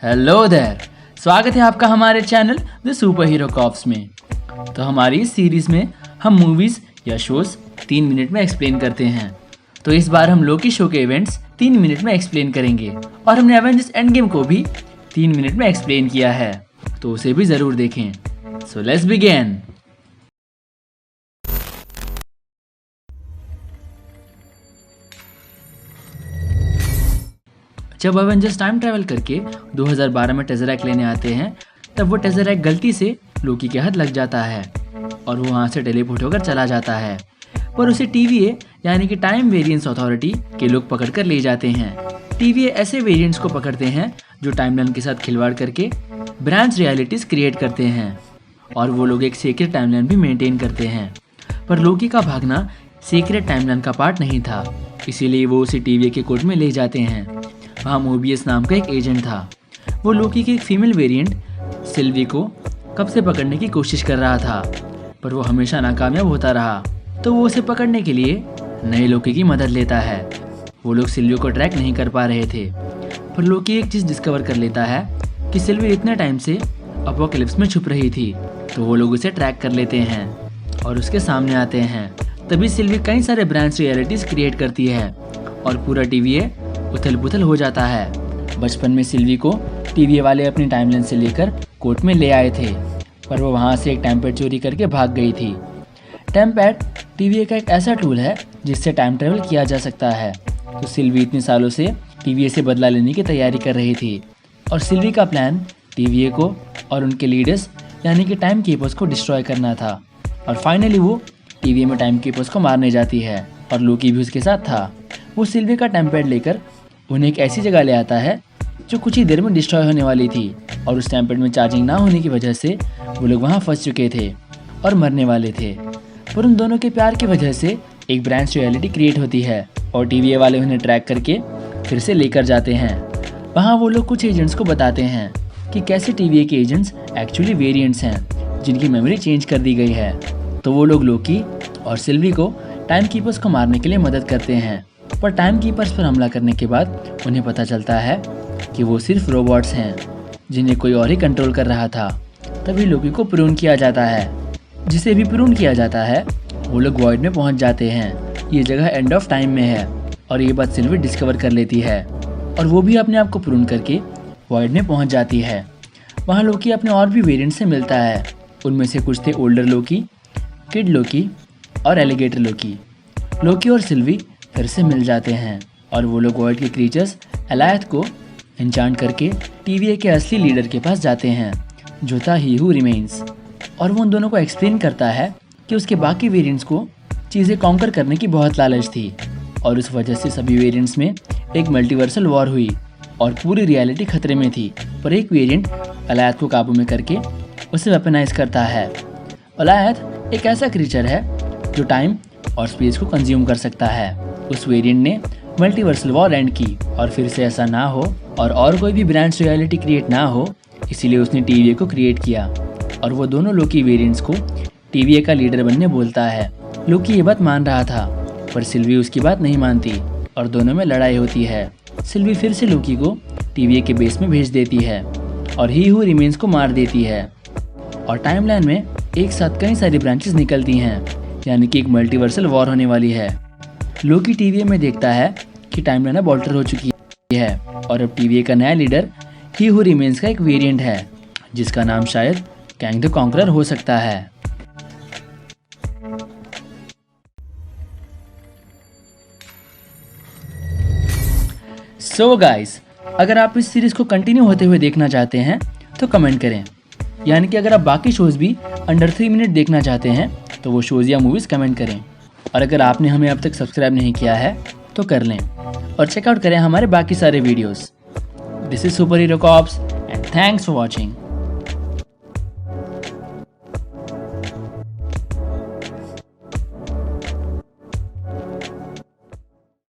Hello there, स्वागत है आपका हमारे channel the super hero cops में। तो हमारी इस सीरीज़ में हम मूवीज़ या शोज़ 3 मिनट में एक्सप्लेन करते हैं। तो इस बार हम लोकी शो के इवेंट्स 3 मिनट में एक्सप्लेन करेंगे और हमने एवेंजर्स एंड गेम को भी 3 मिनट में एक्सप्लेन किया है, तो उसे भी ज़रूर देखें। So let's begin. जब एवेंजर्स टाइम ट्रैवल करके 2012 में टेज़रैक्ट लेने आते हैं, तब वो टेज़रैक्ट गलती से लोकी के हाथ लग जाता है और वो वहाँ से टेलीपोर्ट होकर चला जाता है। पर उसे TVA यानी कि टाइम वेरिएंस अथॉरिटी के लोग पकड़ कर ले जाते हैं। TVA ऐसे वेरिएंट्स को पकड़ते हैं जो टाइमलाइन के साथ खिलवाड़ करके ब्रांच रियलिटीज़ क्रिएट करते हैं और वो लोग एक सीक्रेट टाइमलाइन भी मेंटेन करते हैं। पर लोकी का भागना सीक्रेट टाइमलाइन का पार्ट नहीं था, इसीलिए वो उसे TVA के कोर्ट में ले जाते हैं। वहाँ मोबियस नाम का एक एजेंट था। वो लोकी की एक फीमेल वेरिएंट सिल्वी को कब से पकड़ने की कोशिश कर रहा था, पर वो हमेशा नाकामयाब होता रहा। तो वो उसे पकड़ने के लिए नए लोकी की मदद लेता है। वो लोग सिल्वी को ट्रैक नहीं कर पा रहे थे, पर लोकी एक चीज़ डिस्कवर कर लेता है कि सिल्वी इतने टाइम से अपोकलिप्स में छुप रही थी। तो वो लोग उसे ट्रैक कर लेते हैं और उसके सामने आते हैं। तभी सिल्वी कई सारे ब्रांच रियलिटीज़ क्रिएट करती है और पूरा TVA उथल पुथल हो जाता है। बचपन में सिल्वी को TVA वाले अपनी टाइमलाइन से लेकर कोर्ट में ले आए थे, पर वो वहाँ से एक टाइम पैड चोरी करके भाग गई थी। टाइम पैड TVA का एक ऐसा टूल है जिससे टाइम ट्रेवल किया जा सकता है। तो सिल्वी इतने सालों से TVA से बदला लेने की तैयारी कर रही थी और सिल्वी का प्लान TVA को और उनके लीडर्स यानी कि टाइम कीपर्स को डिस्ट्रॉय करना था। और फाइनली वो TVA में टाइम कीपर्स को मारने जाती है और लोकी भी उसके साथ था। वो सिल्वी का टाइम पैड लेकर उन्हें एक ऐसी जगह ले आता है जो कुछ ही देर में डिस्ट्रॉय होने वाली थी और उस टाइम पैड में चार्जिंग ना होने की वजह से वो लोग वहाँ फंस चुके थे और मरने वाले थे। पर उन दोनों के प्यार की वजह से एक ब्रांच रियलिटी क्रिएट होती है और TVA वाले उन्हें ट्रैक करके फिर से लेकर जाते हैं। वहाँ वो लोग कुछ एजेंट्स को बताते हैं कि कैसे TVA के एजेंट्स एक्चुअली वेरिएंट्स हैं जिनकी मेमोरी चेंज कर दी गई है। तो वो लोग लोकी और सिल्वी को टाइम कीपर्स को मारने के लिए मदद करते हैं, पर टाइम कीपर्स पर हमला करने के बाद उन्हें पता चलता है कि वो सिर्फ रोबोट्स हैं जिन्हें कोई और ही कंट्रोल कर रहा था। तभी लोकी को प्रून किया जाता है। जिसे भी प्रून किया जाता है वो लोग वॉइड में पहुंच जाते हैं। ये जगह एंड ऑफ टाइम में है और ये बात सिल्वी डिस्कवर कर लेती है और वो भी अपने आप को प्रून करके वॉइड में पहुंच जाती है। वहाँ लोकी अपने और भी वेरिएंट से मिलता है। उनमें से कुछ थे ओल्डर लोकी, किड लोकी और एलिगेटर लोकी। लोकी और सिल्वी फिर से मिल जाते हैं और वो लोग वॉइड के क्रीचर्स एलायथ को एन्चांट करके TVA के असली लीडर के पास जाते हैं जो था ही हू रिमेन्स। और वो उन दोनों को एक्सप्लेन करता है कि उसके बाकी वेरिएंट्स को चीज़ें कॉन्कर करने की बहुत लालच थी और उस वजह से सभी वेरिएंट्स में एक मल्टीवर्सल वॉर हुई और पूरी रियलिटी खतरे में थी। पर एक वेरिएंट एलायथ को काबू में करके उसे वेपनाइज करता है। एलायथ एक ऐसा क्रीचर है जो टाइम और स्पेस को कंज्यूम कर सकता है। उस वेरिएंट ने मल्टीवर्सल वॉर एंड की और फिर से ऐसा ना हो और कोई भी ब्रांच रियलिटी क्रिएट ना हो, इसीलिए उसने TVA को क्रिएट किया और वो दोनों लोकी वेरिएंट्स को TVA का लीडर बनने बोलता है। लोकी ये बात मान रहा था, पर सिल्वी उसकी बात नहीं मानती और दोनों में लड़ाई होती है। सिल्वी फिर से लोकी को TVA के बेस में भेज देती है और ही हू रिमेन्स को मार देती है और टाइमलाइन में एक साथ कई सारी ब्रांचेस निकलती हैं, यानी कि एक मल्टीवर्सल वॉर होने वाली है। लोकी TVA में देखता है कि टाइमलाइन अब ऑल्टर हो चुकी है और अब TVA का नया लीडर ही हू रिमेन्स का एक वेरिएंट है जिसका नाम शायद कैंग द कॉन्करर हो सकता है। सो गाइस, अगर आप इस सीरीज को कंटिन्यू होते हुए देखना चाहते हैं तो कमेंट करें, यानी कि अगर आप बाकी शोज़ भी अंडर 3 मिनट देखना चाहते हैं तो वो शोज़ या मूवीज़ कमेंट करें। और अगर आपने हमें अब तक सब्सक्राइब नहीं किया है तो कर लें और चेकआउट करें हमारे बाकी सारे videos. This is super hero cops and thanks for watching.